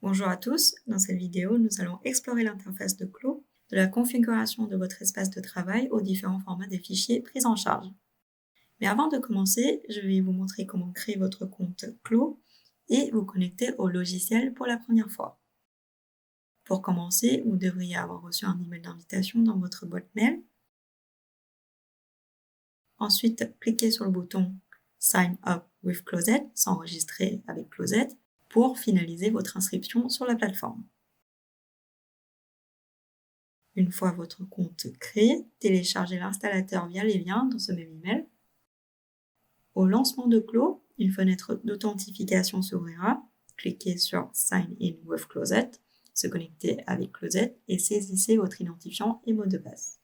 Bonjour à tous, dans cette vidéo, nous allons explorer l'interface de Clo, de la configuration de votre espace de travail aux différents formats des fichiers pris en charge. Mais avant de commencer, je vais vous montrer comment créer votre compte Clo et vous connecter au logiciel pour la première fois. Pour commencer, vous devriez avoir reçu un email d'invitation dans votre boîte mail. Ensuite, cliquez sur le bouton Sign up with Closet, s'enregistrer avec Closet, pour finaliser votre inscription sur la plateforme. Une fois votre compte créé, téléchargez l'installateur via les liens dans ce même email. Au lancement de Clo, une fenêtre d'authentification s'ouvrira. Cliquez sur Sign in with Closet, se connecter avec Closet et saisissez votre identifiant et mot de passe.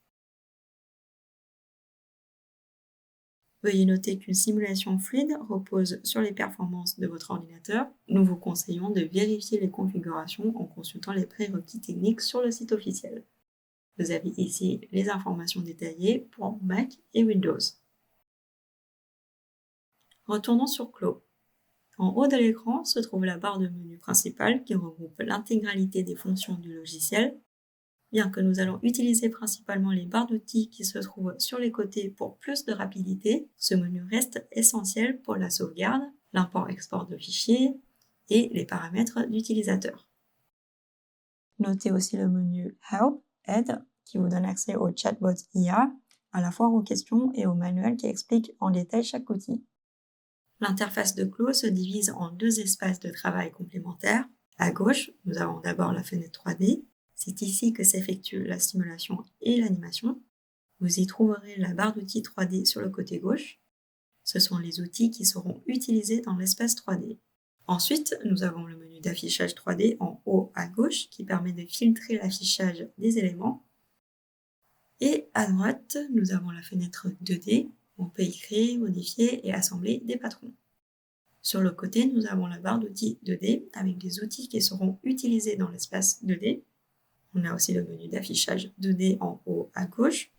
Veuillez noter qu'une simulation fluide repose sur les performances de votre ordinateur. Nous vous conseillons de vérifier les configurations en consultant les prérequis techniques sur le site officiel. Vous avez ici les informations détaillées pour Mac et Windows. Retournons sur Clo. En haut de l'écran se trouve la barre de menu principale qui regroupe l'intégralité des fonctions du logiciel. Bien que nous allons utiliser principalement les barres d'outils qui se trouvent sur les côtés pour plus de rapidité, ce menu reste essentiel pour la sauvegarde, l'import-export de fichiers et les paramètres d'utilisateur. Notez aussi le menu Help, Aide, qui vous donne accès au chatbot IA, à la fois aux questions et au manuel qui explique en détail chaque outil. L'interface de Clo se divise en deux espaces de travail complémentaires. À gauche, nous avons d'abord la fenêtre 3D. C'est ici que s'effectue la simulation et l'animation. Vous y trouverez la barre d'outils 3D sur le côté gauche. Ce sont les outils qui seront utilisés dans l'espace 3D. Ensuite, nous avons le menu d'affichage 3D en haut à gauche qui permet de filtrer l'affichage des éléments. Et à droite, nous avons la fenêtre 2D. On peut y créer, modifier et assembler des patrons. Sur le côté, nous avons la barre d'outils 2D avec des outils qui seront utilisés dans l'espace 2D. On a aussi le menu d'affichage 2D en haut à gauche,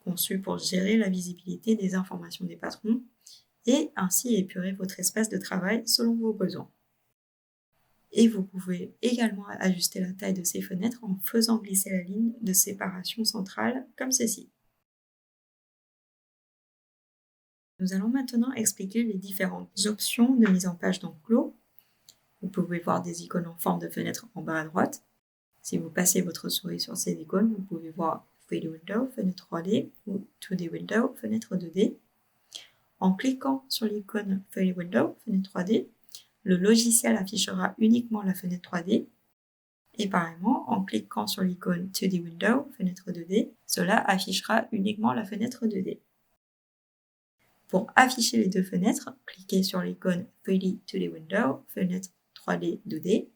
conçu pour gérer la visibilité des informations des patrons et ainsi épurer votre espace de travail selon vos besoins. Et vous pouvez également ajuster la taille de ces fenêtres en faisant glisser la ligne de séparation centrale comme ceci. Nous allons maintenant expliquer les différentes options de mise en page dans Clo. Vous pouvez voir des icônes en forme de fenêtre en bas à droite. Si vous passez votre souris sur ces icônes, vous pouvez voir 3D Window, fenêtre 3D, ou 2D Window, fenêtre 2D. En cliquant sur l'icône 3D Window, fenêtre 3D, le logiciel affichera uniquement la fenêtre 3D. Et pareillement, en cliquant sur l'icône 2D Window, fenêtre 2D, cela affichera uniquement la fenêtre 2D. Pour afficher les deux fenêtres, cliquez sur l'icône 3D 2D Window, fenêtre 3D 2D.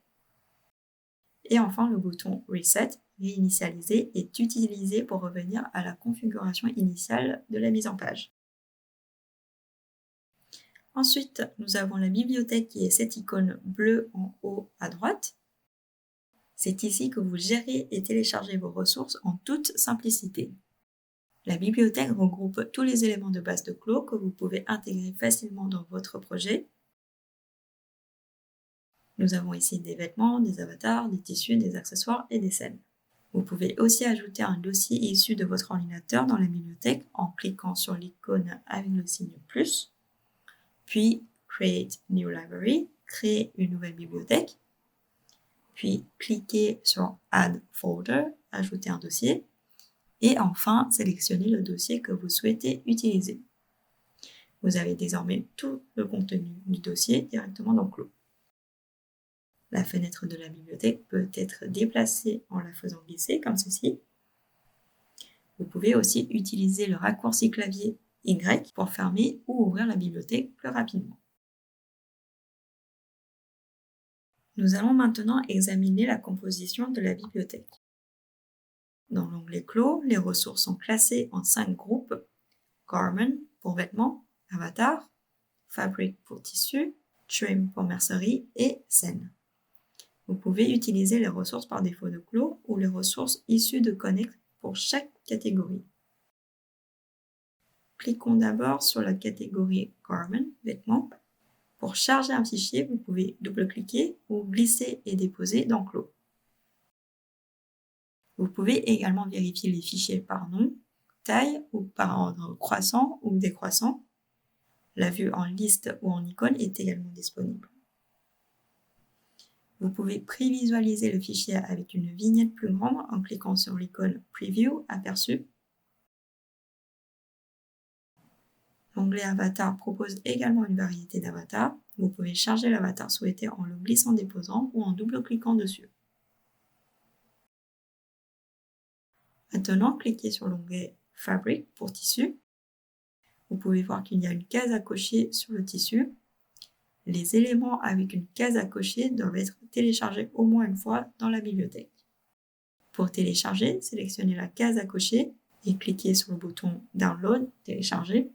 Et enfin, le bouton Reset, réinitialiser, est utilisé pour revenir à la configuration initiale de la mise en page. Ensuite, nous avons la bibliothèque qui est cette icône bleue en haut à droite. C'est ici que vous gérez et téléchargez vos ressources en toute simplicité. La bibliothèque regroupe tous les éléments de base de Clo que vous pouvez intégrer facilement dans votre projet. Nous avons ici des vêtements, des avatars, des tissus, des accessoires et des scènes. Vous pouvez aussi ajouter un dossier issu de votre ordinateur dans la bibliothèque en cliquant sur l'icône avec le signe plus, puis Create New Library, créer une nouvelle bibliothèque, puis cliquez sur Add Folder, ajouter un dossier, et enfin sélectionnez le dossier que vous souhaitez utiliser. Vous avez désormais tout le contenu du dossier directement dans Clo. La fenêtre de la bibliothèque peut être déplacée en la faisant glisser comme ceci. Vous pouvez aussi utiliser le raccourci clavier Y pour fermer ou ouvrir la bibliothèque plus rapidement. Nous allons maintenant examiner la composition de la bibliothèque. Dans l'onglet Clo, les ressources sont classées en 5 groupes: Garment pour vêtements, Avatar, Fabric pour tissu, Trim pour mercerie et Scène. Vous pouvez utiliser les ressources par défaut de Clo ou les ressources issues de Connect pour chaque catégorie. Cliquons d'abord sur la catégorie Garment, vêtements. Pour Pour charger un fichier, vous pouvez double-cliquer ou glisser et déposer dans Clos. Vous pouvez également vérifier les fichiers par nom, taille ou par ordre croissant ou décroissant. La vue en liste ou en icône est également disponible. Vous pouvez prévisualiser le fichier avec une vignette plus grande en cliquant sur l'icône Preview aperçu. L'onglet Avatar propose également une variété d'avatars. Vous pouvez charger l'avatar souhaité en le glissant-déposant ou en double-cliquant dessus. Maintenant, cliquez sur l'onglet Fabric pour tissu. Vous pouvez voir qu'il y a une case à cocher sur le tissu. Les éléments avec une case à cocher doivent être téléchargés au moins une fois dans la bibliothèque. Pour télécharger, sélectionnez la case à cocher et cliquez sur le bouton Download, télécharger.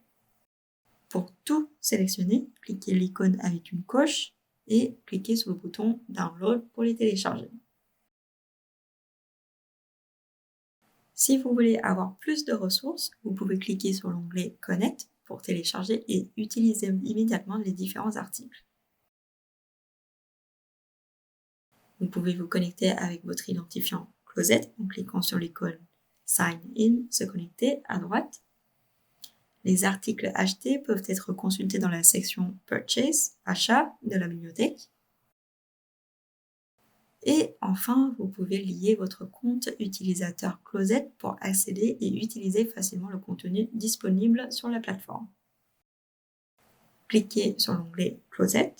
Pour tout sélectionner, cliquez l'icône avec une coche et cliquez sur le bouton Download pour les télécharger. Si vous voulez avoir plus de ressources, vous pouvez cliquer sur l'onglet Connect pour télécharger et utiliser immédiatement les différents articles. Vous pouvez vous connecter avec votre identifiant Closet en cliquant sur l'icône Sign In, se connecter à droite. Les articles achetés peuvent être consultés dans la section Purchase, achat de la bibliothèque. Et enfin, vous pouvez lier votre compte utilisateur Closet pour accéder et utiliser facilement le contenu disponible sur la plateforme. Cliquez sur l'onglet Closet.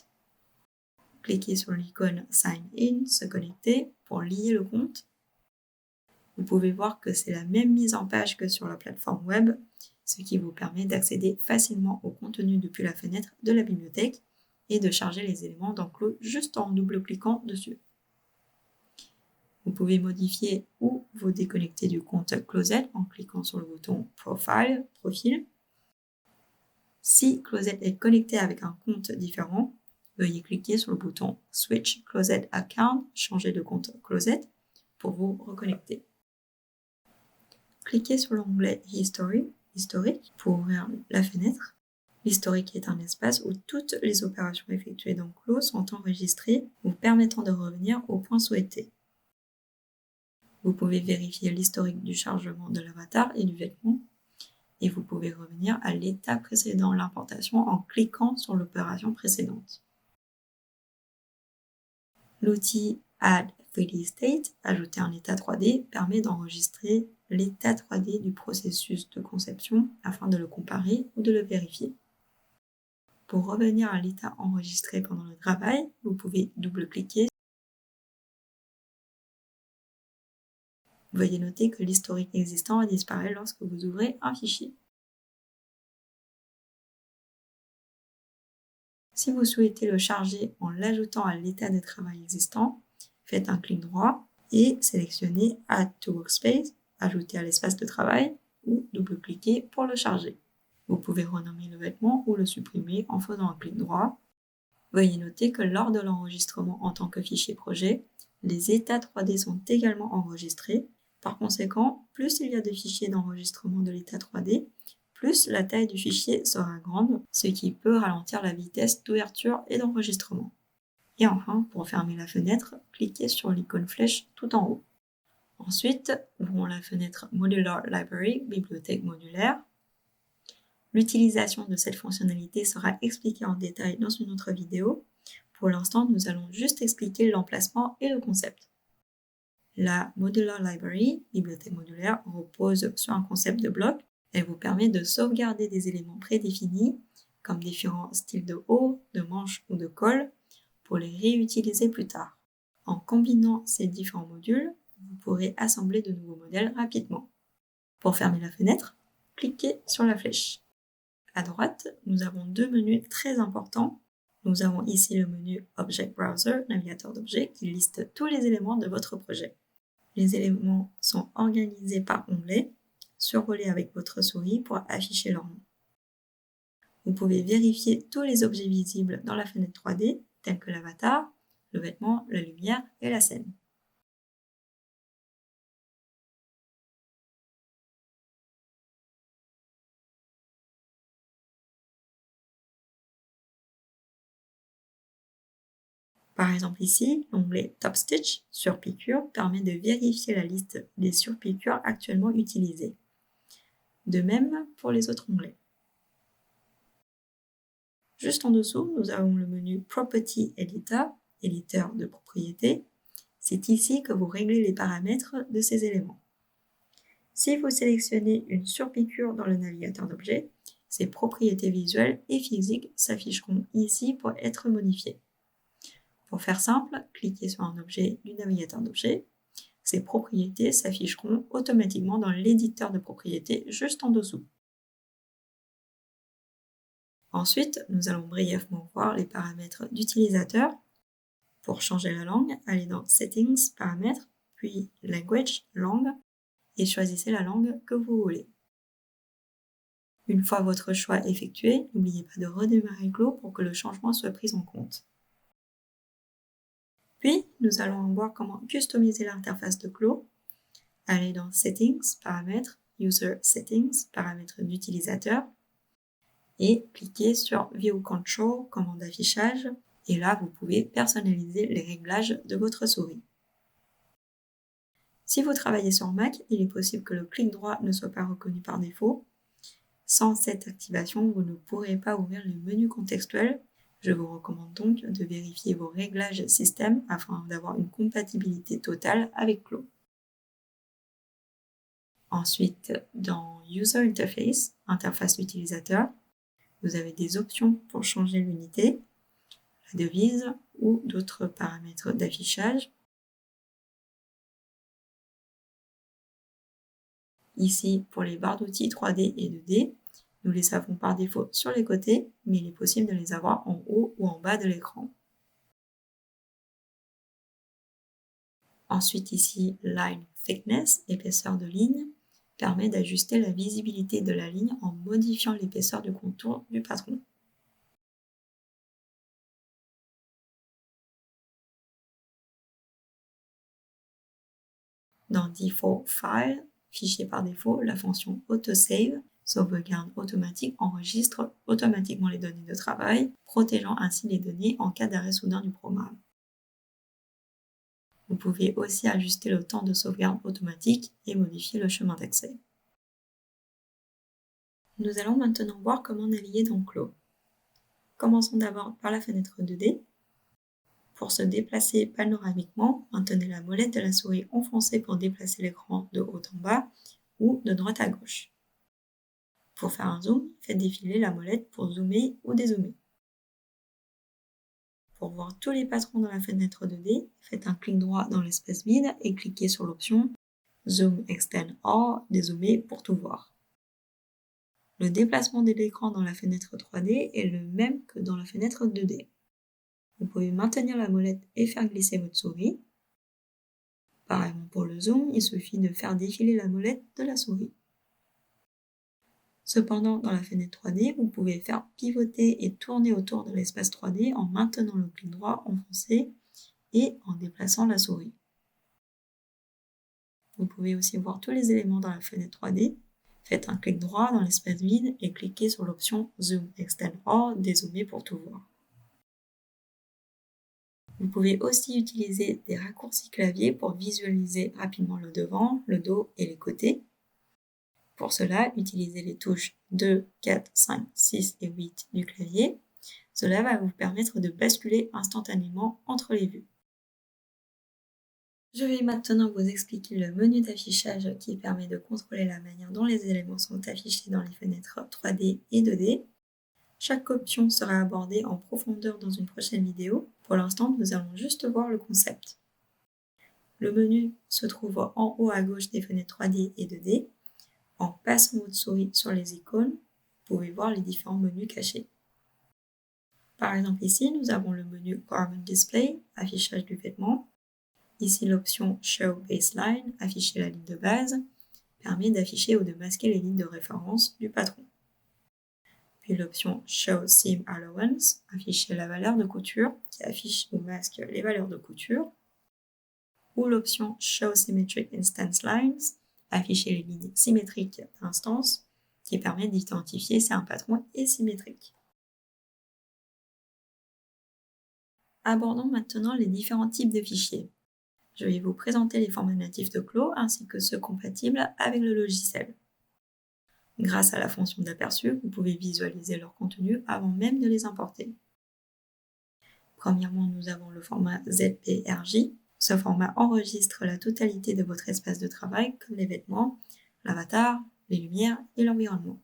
Cliquez sur l'icône Sign In, se connecter pour lier le compte. Vous pouvez voir que c'est la même mise en page que sur la plateforme web, ce qui vous permet d'accéder facilement au contenu depuis la fenêtre de la bibliothèque et de charger les éléments dans Clos juste en double-cliquant dessus. Vous pouvez modifier ou vous déconnecter du compte Closet en cliquant sur le bouton Profile, profil. Si Closet est connecté avec un compte différent, veuillez cliquer sur le bouton Switch Closet Account, changer de compte Closet pour vous reconnecter. Cliquez sur l'onglet History, historique, pour ouvrir la fenêtre. L'historique est un espace où toutes les opérations effectuées dans Clos sont enregistrées, vous permettant de revenir au point souhaité. Vous pouvez vérifier l'historique du chargement de l'avatar et du vêtement, et vous pouvez revenir à l'état précédent l'importation en cliquant sur l'opération précédente. L'outil Add 3D State, ajouter un état 3D, permet d'enregistrer l'état 3D du processus de conception afin de le comparer ou de le vérifier. Pour revenir à l'état enregistré pendant le travail, vous pouvez double-cliquer. Veuillez noter que l'historique existant disparaît lorsque vous ouvrez un fichier. Si vous souhaitez le charger en l'ajoutant à l'état de travail existant, faites un clic droit et sélectionnez Add to Workspace, ajouter à l'espace de travail, ou double-cliquez pour le charger. Vous pouvez renommer le vêtement ou le supprimer en faisant un clic droit. Veuillez noter que lors de l'enregistrement en tant que fichier projet, les états 3D sont également enregistrés. Par conséquent, plus il y a de fichiers d'enregistrement de l'état 3D, plus la taille du fichier sera grande, ce qui peut ralentir la vitesse d'ouverture et d'enregistrement. Et enfin, pour fermer la fenêtre, cliquez sur l'icône flèche tout en haut. Ensuite, ouvrons la fenêtre Modular Library, bibliothèque modulaire. L'utilisation de cette fonctionnalité sera expliquée en détail dans une autre vidéo. Pour l'instant, nous allons juste expliquer l'emplacement et le concept. La Modular Library, bibliothèque modulaire, repose sur un concept de bloc. Elle vous permet de sauvegarder des éléments prédéfinis, comme différents styles de haut, de manche ou de col, pour les réutiliser plus tard. En combinant ces différents modules, vous pourrez assembler de nouveaux modèles rapidement. Pour fermer la fenêtre, cliquez sur la flèche. À droite, nous avons deux menus très importants. Nous avons ici le menu Object Browser, navigateur d'objets, qui liste tous les éléments de votre projet. Les éléments sont organisés par onglet, survolés avec votre souris pour afficher leur nom. Vous pouvez vérifier tous les objets visibles dans la fenêtre 3D, tels que l'avatar, le vêtement, la lumière et la scène. Par exemple ici, l'onglet Top Stitch, surpiqûre, permet de vérifier la liste des surpiqûres actuellement utilisées. De même pour les autres onglets. Juste en dessous, nous avons le menu Property Editor, éditeur de propriété. C'est ici que vous réglez les paramètres de ces éléments. Si vous sélectionnez une surpiqûre dans le navigateur d'objets, ses propriétés visuelles et physiques s'afficheront ici pour être modifiées. Pour faire simple, cliquez sur un objet du navigateur d'objets. Ces propriétés s'afficheront automatiquement dans l'éditeur de propriétés juste en dessous. Ensuite, nous allons brièvement voir les paramètres d'utilisateur. Pour changer la langue, allez dans Settings, Paramètres, puis Language, langue, et choisissez la langue que vous voulez. Une fois votre choix effectué, n'oubliez pas de redémarrer Clo pour que le changement soit pris en compte. Puis, nous allons voir comment customiser l'interface de Clo. Allez dans Settings, Paramètres, User Settings, Paramètres d'utilisateur, et cliquez sur View Control, commande d'affichage, et là vous pouvez personnaliser les réglages de votre souris. Si vous travaillez sur Mac, il est possible que le clic droit ne soit pas reconnu par défaut. Sans cette activation, vous ne pourrez pas ouvrir le menu contextuel. Je vous recommande donc de vérifier vos réglages système afin d'avoir une compatibilité totale avec Clo. Ensuite, dans User Interface, interface utilisateur, vous avez des options pour changer l'unité, la devise ou d'autres paramètres d'affichage. Ici, pour les barres d'outils 3D et 2D, nous les avons par défaut sur les côtés, mais il est possible de les avoir en haut ou en bas de l'écran. Ensuite ici, Line Thickness, épaisseur de ligne, permet d'ajuster la visibilité de la ligne en modifiant l'épaisseur du contour du patron. Dans Default File, fichier par défaut, la fonction Autosave, sauvegarde automatique, enregistre automatiquement les données de travail, protégeant ainsi les données en cas d'arrêt soudain du programme. Vous pouvez aussi ajuster le temps de sauvegarde automatique et modifier le chemin d'accès. Nous allons maintenant voir comment naviguer dans Clo. Commençons d'abord par la fenêtre 2D. Pour se déplacer panoramiquement, maintenez la molette de la souris enfoncée pour déplacer l'écran de haut en bas ou de droite à gauche. Pour faire un zoom, faites défiler la molette pour zoomer ou dézoomer. Pour voir tous les patrons dans la fenêtre 2D, faites un clic droit dans l'espace vide et cliquez sur l'option Zoom Extend All, dézoomer pour tout voir. Le déplacement de l'écran dans la fenêtre 3D est le même que dans la fenêtre 2D. Vous pouvez maintenir la molette et faire glisser votre souris. Pareillement pour le zoom, il suffit de faire défiler la molette de la souris. Cependant, dans la fenêtre 3D, vous pouvez faire pivoter et tourner autour de l'espace 3D en maintenant le clic droit enfoncé et en déplaçant la souris. Vous pouvez aussi voir tous les éléments dans la fenêtre 3D. Faites un clic droit dans l'espace vide et cliquez sur l'option Zoom Extend All, dézoomer pour tout voir. Vous pouvez aussi utiliser des raccourcis clavier pour visualiser rapidement le devant, le dos et les côtés. Pour cela, utilisez les touches 2, 4, 5, 6 et 8 du clavier. Cela va vous permettre de basculer instantanément entre les vues. Je vais maintenant vous expliquer le menu d'affichage qui permet de contrôler la manière dont les éléments sont affichés dans les fenêtres 3D et 2D. Chaque option sera abordée en profondeur dans une prochaine vidéo. Pour l'instant, nous allons juste voir le concept. Le menu se trouve en haut à gauche des fenêtres 3D et 2D. En passant votre souris sur les icônes, vous pouvez voir les différents menus cachés. Par exemple ici, nous avons le menu Garment Display, affichage du vêtement. Ici, l'option Show Baseline, afficher la ligne de base, permet d'afficher ou de masquer les lignes de référence du patron. Puis l'option Show Seam Allowance, afficher la valeur de couture, qui affiche ou masque les valeurs de couture. Ou l'option Show Symmetric Instance Lines, afficher les lignes symétriques d'instance, qui permet d'identifier si un patron est symétrique. Abordons maintenant les différents types de fichiers. Je vais vous présenter les formats natifs de Clos ainsi que ceux compatibles avec le logiciel. Grâce à la fonction d'aperçu, vous pouvez visualiser leur contenu avant même de les importer. Premièrement, nous avons le format ZPRJ. Ce format enregistre la totalité de votre espace de travail, comme les vêtements, l'avatar, les lumières et l'environnement.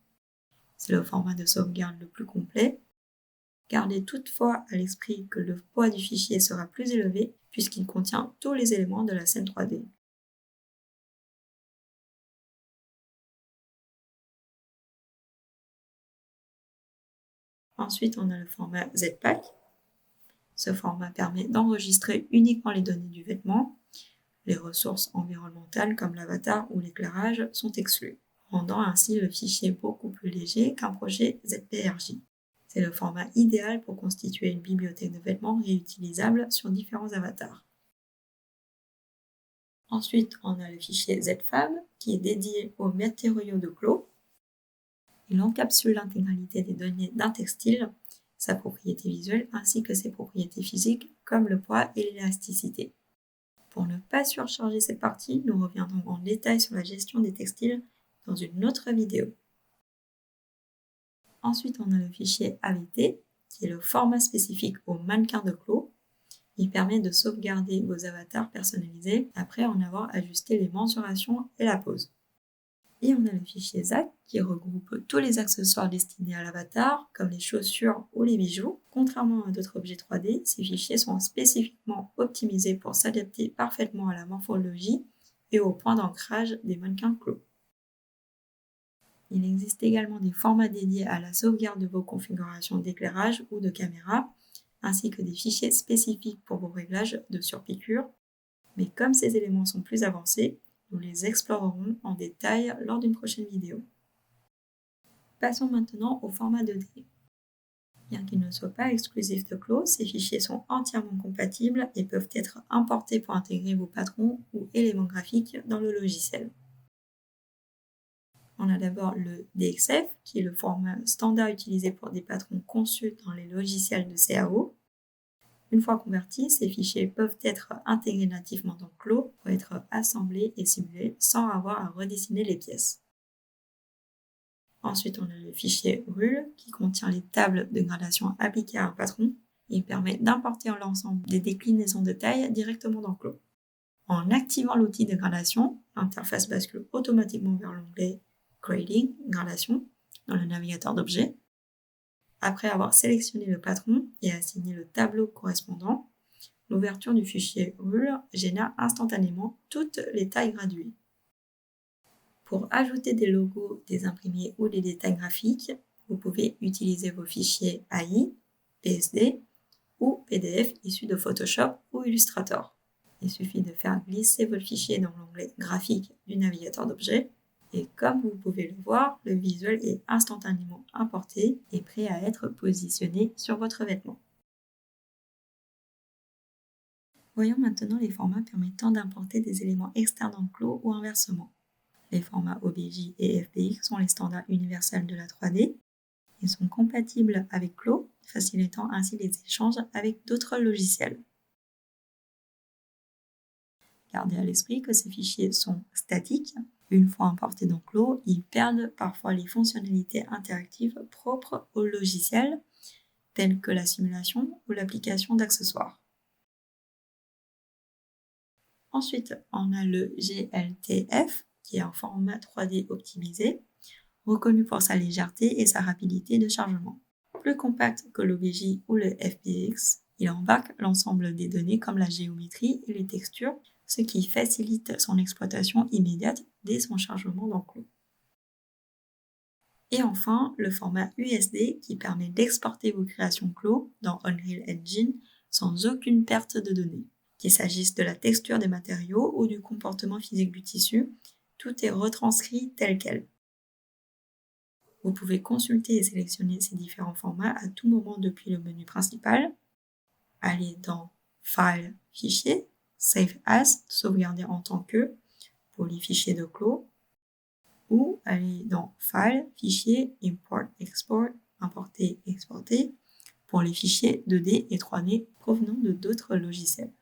C'est le format de sauvegarde le plus complet. Gardez toutefois à l'esprit que le poids du fichier sera plus élevé puisqu'il contient tous les éléments de la scène 3D. Ensuite, on a le format ZPack. Ce format permet d'enregistrer uniquement les données du vêtement. Les ressources environnementales comme l'avatar ou l'éclairage sont exclues, rendant ainsi le fichier beaucoup plus léger qu'un projet ZPRJ. C'est le format idéal pour constituer une bibliothèque de vêtements réutilisable sur différents avatars. Ensuite, on a le fichier ZFab qui est dédié aux matériaux de Clos. Il encapsule l'intégralité des données d'un textile, sa propriété visuelle ainsi que ses propriétés physiques comme le poids et l'élasticité. Pour ne pas surcharger cette partie, nous reviendrons en détail sur la gestion des textiles dans une autre vidéo. Ensuite, on a le fichier AVT, qui est le format spécifique aux mannequins de Clos. Il permet de sauvegarder vos avatars personnalisés après en avoir ajusté les mensurations et la pose. Et on a le fichier ZAC qui regroupe tous les accessoires destinés à l'avatar, comme les chaussures ou les bijoux. Contrairement à d'autres objets 3D, ces fichiers sont spécifiquement optimisés pour s'adapter parfaitement à la morphologie et au point d'ancrage des mannequins Clos. Il existe également des formats dédiés à la sauvegarde de vos configurations d'éclairage ou de caméra, ainsi que des fichiers spécifiques pour vos réglages de surpiqûre. Mais comme ces éléments sont plus avancés, nous les explorerons en détail lors d'une prochaine vidéo. Passons maintenant au format 2D. Bien qu'ils ne soient pas exclusifs de Clos, ces fichiers sont entièrement compatibles et peuvent être importés pour intégrer vos patrons ou éléments graphiques dans le logiciel. On a d'abord le DXF, qui est le format standard utilisé pour des patrons conçus dans les logiciels de CAO. Une fois convertis, ces fichiers peuvent être intégrés nativement dans Clos pour être assemblés et simulés sans avoir à redessiner les pièces. Ensuite, on a le fichier RUL qui contient les tables de gradation appliquées à un patron. Il permet d'importer l'ensemble des déclinaisons de taille directement dans Clos. En activant l'outil de gradation, l'interface bascule automatiquement vers l'onglet Grading, gradation, dans le navigateur d'objets. Après avoir sélectionné le patron et assigné le tableau correspondant, l'ouverture du fichier RUL génère instantanément toutes les tailles graduées. Pour ajouter des logos, des imprimés ou des détails graphiques, vous pouvez utiliser vos fichiers AI, PSD ou PDF issus de Photoshop ou Illustrator. Il suffit de faire glisser votre fichier dans l'onglet graphique du navigateur d'objets. Et comme vous pouvez le voir, le visuel est instantanément importé et prêt à être positionné sur votre vêtement. Voyons maintenant les formats permettant d'importer des éléments externes dans Clos ou inversement. Les formats OBJ et FBX sont les standards universels de la 3D. Ils sont compatibles avec Clos, facilitant ainsi les échanges avec d'autres logiciels. Gardez à l'esprit que ces fichiers sont statiques. Une fois importés dans Clos, ils perdent parfois les fonctionnalités interactives propres au logiciel, telles que la simulation ou l'application d'accessoires. Ensuite, on a le GLTF, qui est un format 3D optimisé, reconnu pour sa légèreté et sa rapidité de chargement. Plus compact que l'OBJ ou le FBX, il embarque l'ensemble des données comme la géométrie et les textures, ce qui facilite son exploitation immédiate dès son chargement dans Clos. Et enfin, le format USD qui permet d'exporter vos créations Clos dans Unreal Engine sans aucune perte de données. Qu'il s'agisse de la texture des matériaux ou du comportement physique du tissu, tout est retranscrit tel quel. Vous pouvez consulter et sélectionner ces différents formats à tout moment depuis le menu principal. Allez dans File, Fichier, Save As, sauvegarder en tant que, pour les fichiers de Clos, ou allez dans File, Fichier, Import, Export, importer, exporter, pour les fichiers 2D et 3D provenant de d'autres logiciels.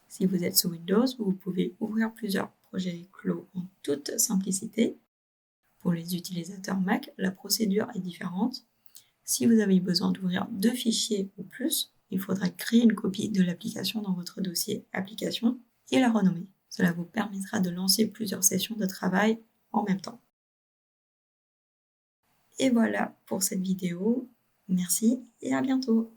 Si vous êtes sous Windows, vous pouvez ouvrir plusieurs projets clos en toute simplicité. Pour les utilisateurs Mac, la procédure est différente. Si vous avez besoin d'ouvrir 2 fichiers ou plus, il faudra créer une copie de l'application dans votre dossier Applications et la renommer. Cela vous permettra de lancer plusieurs sessions de travail en même temps. Et voilà pour cette vidéo. Merci et à bientôt.